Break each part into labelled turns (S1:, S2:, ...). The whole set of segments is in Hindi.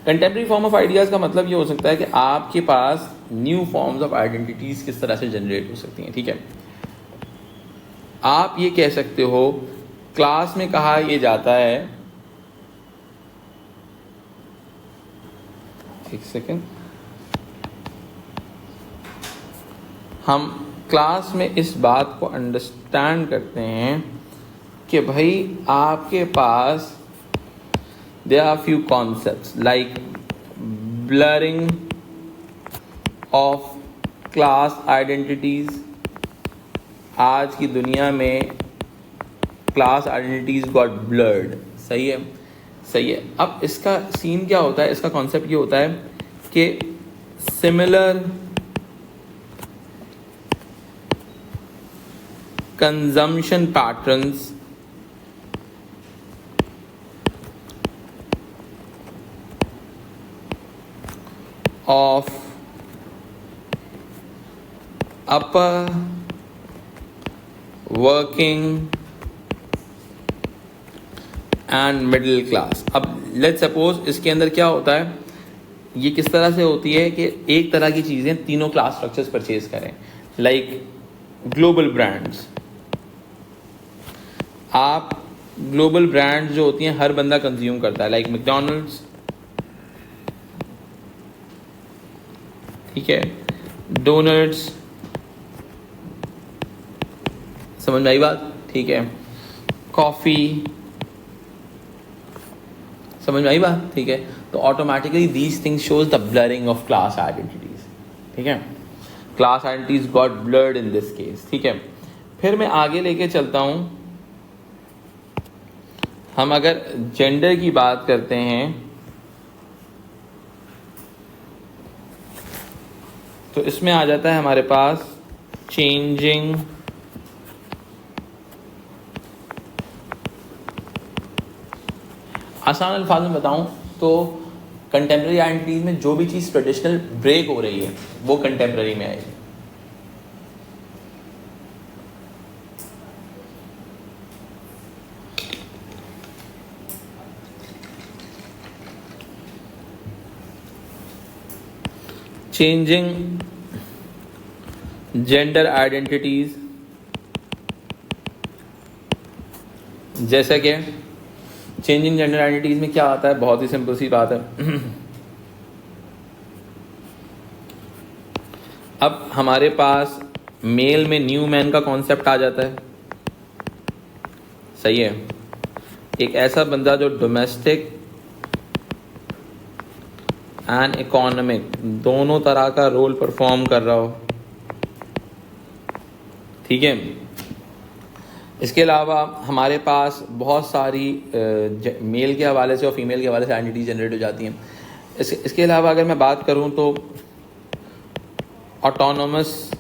S1: कंटेम्प्रेरी फॉर्म ऑफ आइडियाज़ का मतलब ये हो सकता है कि आपके पास न्यू फॉर्म्स ऑफ आइडेंटिटीज़ किस तरह से जनरेट हो सकती हैं, ठीक है। आप ये कह सकते हो क्लास में कहा ये जाता है, एक सेकेंड, हम क्लास में इस बात को अंडरस्टैंड करते हैं कि भाई आपके पास there are few concepts like blurring of class identities। आज की दुनिया में क्लास आइडेंटिटीज गॉट ब्लर्ड, सही है, सही है। अब इसका सीन क्या होता है, इसका कॉन्सेप्ट ये होता है कि similar consumption patterns of upper working and middle class। अब लेट्स सपोज इसके अंदर क्या होता है, ये किस तरह से होती है कि एक तरह की चीज़ें तीनों क्लास स्ट्रक्चर्स परचेज करें, लाइक ग्लोबल ब्रांड्स। आप ग्लोबल ब्रांड्स जो होती हैं हर बंदा कंज्यूम करता है, लाइक मैकडॉनल्ड्स, ठीक है, डोनट्स, समझ में आई बात, ठीक है, कॉफ़ी, समझ में आई बात, ठीक है। तो automatically these things shows the blurring of class identities, ठीक है। Class identities got blurred in this case, ठीक है। फिर मैं आगे लेके चलता हूं, हम अगर जेंडर की बात करते हैं तो इसमें आ जाता है हमारे पास चेंजिंग आसान अल्फाज में बताऊं तो कंटेम्प्रेरी आइडेंटिटीज में जो भी चीज़ ट्रेडिशनल ब्रेक हो रही है वो कंटेम्प्रेरी में आएगी। चेंजिंग जेंडर आइडेंटिटीज, जैसे कि चेंजिंग जेंडर आइडेंटिटीज में क्या आता है, बहुत ही सिंपल सी बात है। अब हमारे पास मेल में न्यू मैन का कॉन्सेप्ट आ जाता है, सही है। एक ऐसा बंदा जो डोमेस्टिक एंड इकोनॉमिक दोनों तरह का रोल परफॉर्म कर रहा हो, ठीक है। इसके अलावा हमारे पास बहुत सारी मेल के हवाले से और फीमेल के हवाले से आइडेंटिटी जनरेट हो जाती हैं। इसके अलावा अगर मैं बात करूं तो ऑटोनोमस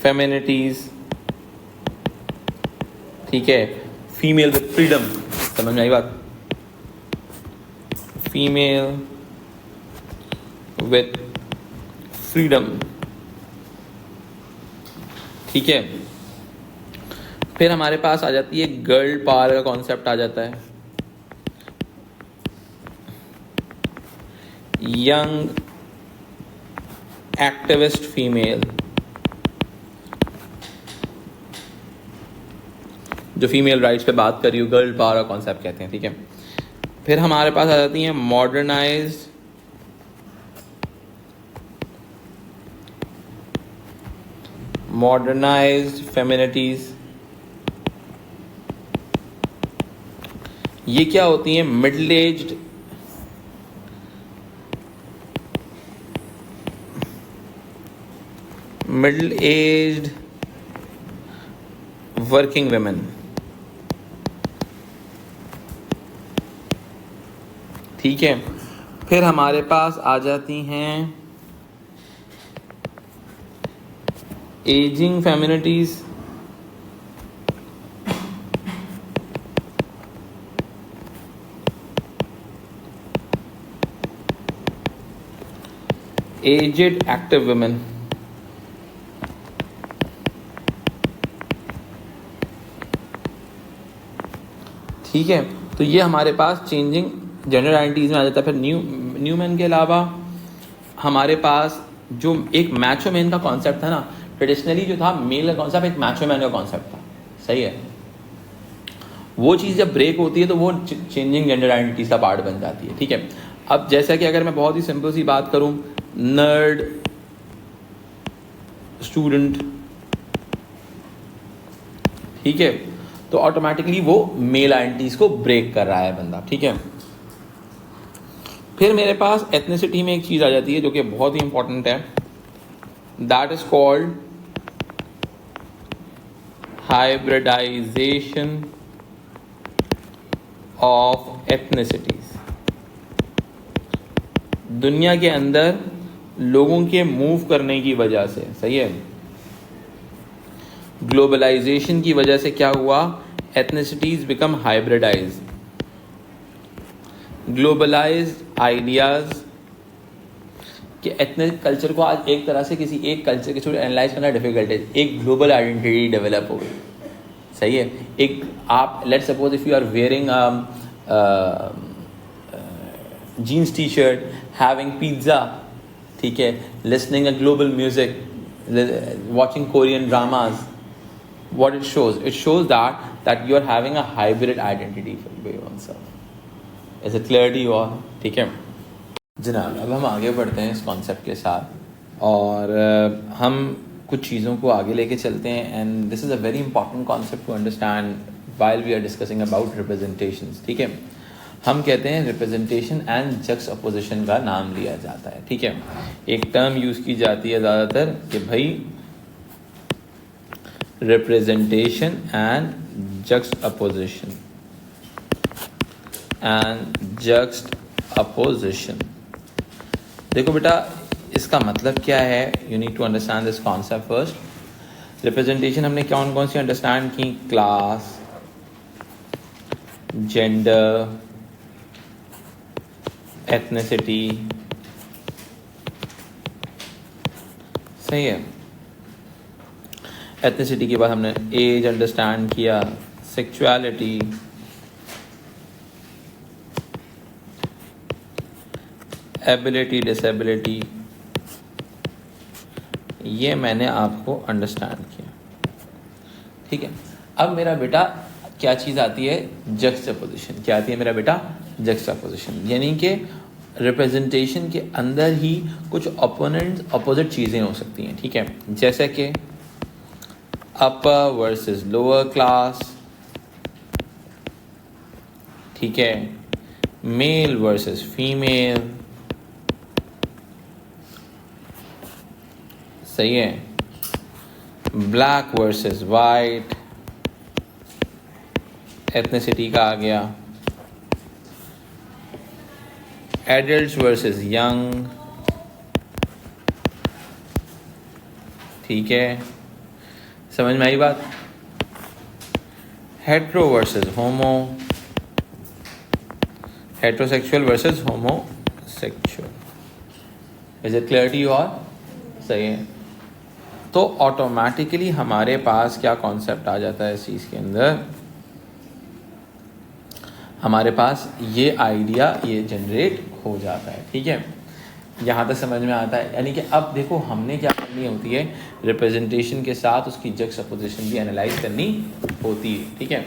S1: फेमिनिटीज, ठीक है, फीमेल विद फ्रीडम, समझ में आई बात, फीमेल विद फ्रीडम, ठीक है। फिर हमारे पास आ जाती है गर्ल पावर का कॉन्सेप्ट आ जाता है, यंग एक्टिविस्ट फीमेल, जो फीमेल राइट्स पे बात कर रही हो, गर्ल पावर का कॉन्सेप्ट कहते हैं, ठीक है। फिर हमारे पास आ जाती हैं मॉडर्नाइज्ड फेमिनिटीज। ये क्या होती हैं, मिडिल एज्ड वर्किंग वुमेन, ठीक है। फिर हमारे पास आ जाती हैं एजिंग फेमिनिटीज, एजेड एक्टिव वुमेन, ठीक है, तो ये हमारे पास चेंजिंग जेंडर आइडेंटिटीज में आ जाता है। फिर न्यू मैन के अलावा हमारे पास जो एक मैचो मैन का कॉन्सेप्ट था ना, ट्रेडिशनली जो था मेल का कॉन्सेप्ट एक मैचो मैन का कॉन्सेप्ट था, सही है। वो चीज़ जब ब्रेक होती है तो वो चेंजिंग जेंडर आइडेंटिटीज का पार्ट बन जाती है, ठीक है। अब जैसा कि अगर मैं बहुत ही सिंपल सी बात करूं, नर्ड स्टूडेंट, ठीक है, तो ऑटोमेटिकली वो मेल आइडेंटिटीज को ब्रेक कर रहा है बंदा, ठीक है। फिर मेरे पास एथनिसिटी में एक चीज आ जाती है जो कि बहुत ही इंपॉर्टेंट है, that is called hybridization of ethnicities. दुनिया के अंदर लोगों के मूव करने की वजह से, सही है, ग्लोबलाइजेशन की वजह से क्या हुआ, ethnicities become hybridize. Globalized ideas कि एथनिक कल्चर को आज एक तरह से किसी एक कल्चर के थ्रू एनालाइज करना डिफिकल्ट है, एक ग्लोबल आइडेंटिटी डेवलप हो गई, सही है। एक आप let's suppose if you are wearing jeans T shirt, having pizza, ठीक है, listening a global music, watching Korean dramas, what it shows that you are having a hybrid identity for yourself. Is it clear to you all? ठीक है जनाब, अब हम आगे बढ़ते हैं इस कॉन्सेप्ट के साथ और हम कुछ चीज़ों को आगे लेके चलते हैं। And this is a very important concept to understand while we are discussing about representations, ठीक है। हम कहते हैं रिप्रेजेंटेशन एंड जक्सअपोजिशन का नाम लिया जाता है, ठीक है। एक टर्म यूज़ की जाती है ज़्यादातर कि भाई रिप्रेजेंटेशन एंड जक्सअपोजिशन देखो बेटा, इसका मतलब क्या है, you need to understand this concept first. Representation हमने कौन कौन सी अंडरस्टैंड की, क्लास, जेंडर, एथनिसिटी, सही है। एथनिसिटी के बाद हमने एज अंडरस्टैंड किया, सेक्सुअलिटी, एबिलिटी, डिसेबिलिटी, ये मैंने आपको अंडरस्टैंड किया, ठीक है। अब मेरा बेटा क्या चीज़ आती है, जक्सटापोजिशन। क्या आती है मेरा बेटा, जक्सटापोजिशन, यानी कि रिप्रेजेंटेशन के अंदर ही कुछ अपोजिट चीज़ें हो सकती हैं, ठीक है। जैसे कि अपर वर्सेस लोअर क्लास, ठीक है, मेल वर्सेस फीमेल, सही है, ब्लैक वर्सेस वाइट, एथनिसिटी का आ गया, एडल्ट्स वर्सेस यंग, ठीक है, समझ में आई बात। Hetero versus homo, heterosexual versus homosexual. Is it clear to you all? सही है। तो ऑटोमेटिकली हमारे पास क्या कॉन्सेप्ट आ जाता है इस चीज़ के अंदर, हमारे पास ये आइडिया ये जनरेट हो जाता है, ठीक है। यहाँ तक समझ में आता है। यानी कि अब देखो हमने क्या करनी होती है, रिप्रेजेंटेशन के साथ उसकी जक्सटापोजिशन भी एनालाइज करनी होती है, ठीक है।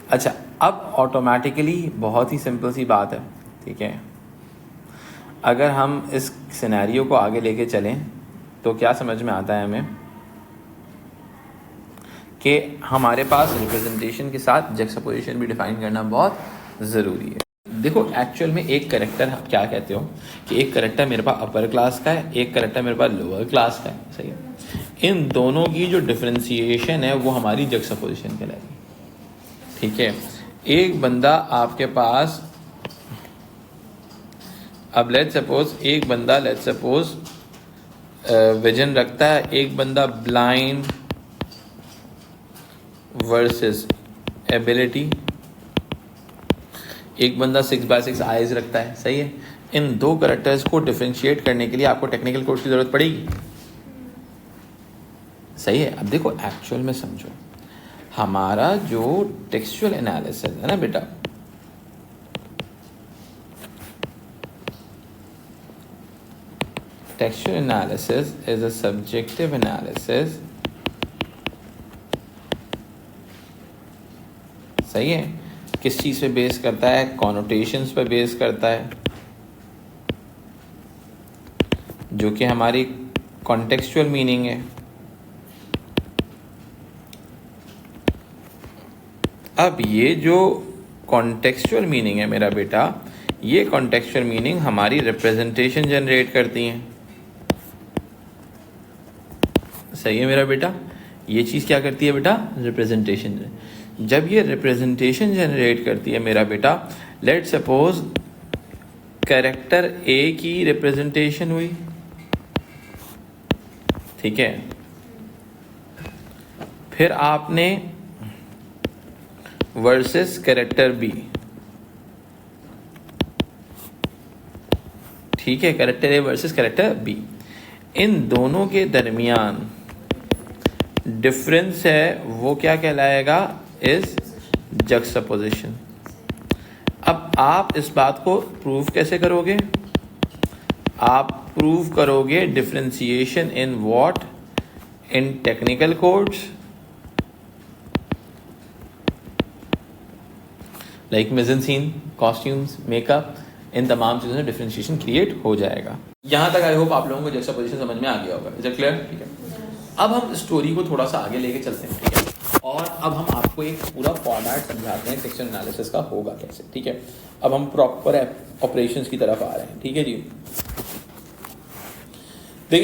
S1: अच्छा, अब ऑटोमेटिकली बहुत ही सिंपल सी बात है, ठीक है। अगर हम इस सिनेरियो को आगे लेके चलें तो क्या समझ में आता है हमें कि हमारे पास रिप्रेजेंटेशन के साथ जक्सटापोजिशन भी डिफाइन करना बहुत ज़रूरी है। देखो एक्चुअल में एक करेक्टर, आप क्या कहते हो कि एक करेक्टर मेरे पास अपर क्लास का है, एक करेक्टर मेरे पास लोअर क्लास का है, सही है। इन दोनों की जो डिफरेंशिएशन है वो हमारी जक्सटापोजिशन कहलाएगी, ठीक है। एक बंदा आपके पास, अब लेट्स सपोज विजन रखता है, एक बंदा ब्लाइंड वर्सेस एबिलिटी, एक बंदा 6x6 आइज रखता है, सही है। इन दो कैरेक्टर्स को डिफरेंशिएट करने के लिए आपको टेक्निकल कोर्स की जरूरत पड़ेगी, सही है। अब देखो एक्चुअल में समझो, हमारा जो टेक्सचुअल एनालिसिस है ना बेटा, textual analysis is a subjective analysis, सही है। किस चीज़ पे बेस करता है? कॉनोटेशंस पे बेस करता है, जो कि हमारी कॉन्टेक्सचुअल मीनिंग है। अब ये जो कॉन्टेक्सचुअल मीनिंग है मेरा बेटा, ये कॉन्टेक्सचुअल मीनिंग हमारी रिप्रेजेंटेशन जनरेट करती हैं, सही है मेरा बेटा। ये चीज़ क्या करती है बेटा? रिप्रेजेंटेशन। जब ये रिप्रेजेंटेशन जनरेट करती है मेरा बेटा, लेट सपोज कैरेक्टर ए की रिप्रेजेंटेशन हुई, ठीक है। फिर आपने वर्सेस कैरेक्टर बी, ठीक है, character A versus character B, इन दोनों के दरमियान डिफरेंस है, वो क्या कहलाएगा? Is juxtaposition. अब आप इस बात को प्रूव कैसे करोगे? आप प्रूव करोगे differentiation in what? In technical codes like mise en scene, costumes, makeup, इन तमाम चीज़ों से डिफरेंशिएशन क्रिएट हो जाएगा। यहाँ तक आई होप आप लोगों को जक्सपोजिशन समझ में आ गया होगा। Is it clear? ठीक है। अब हम स्टोरी को थोड़ा सा आगे लेके चलते हैं, ठीक है। और अब हम आपको एक पूरा फॉर्मेट समझाते हैं टेक्सचुअल एनालिसिस का होगा कैसे, ठीक है। अब हम प्रॉपर ऑपरेशंस की तरफ आ रहे हैं, ठीक है जी।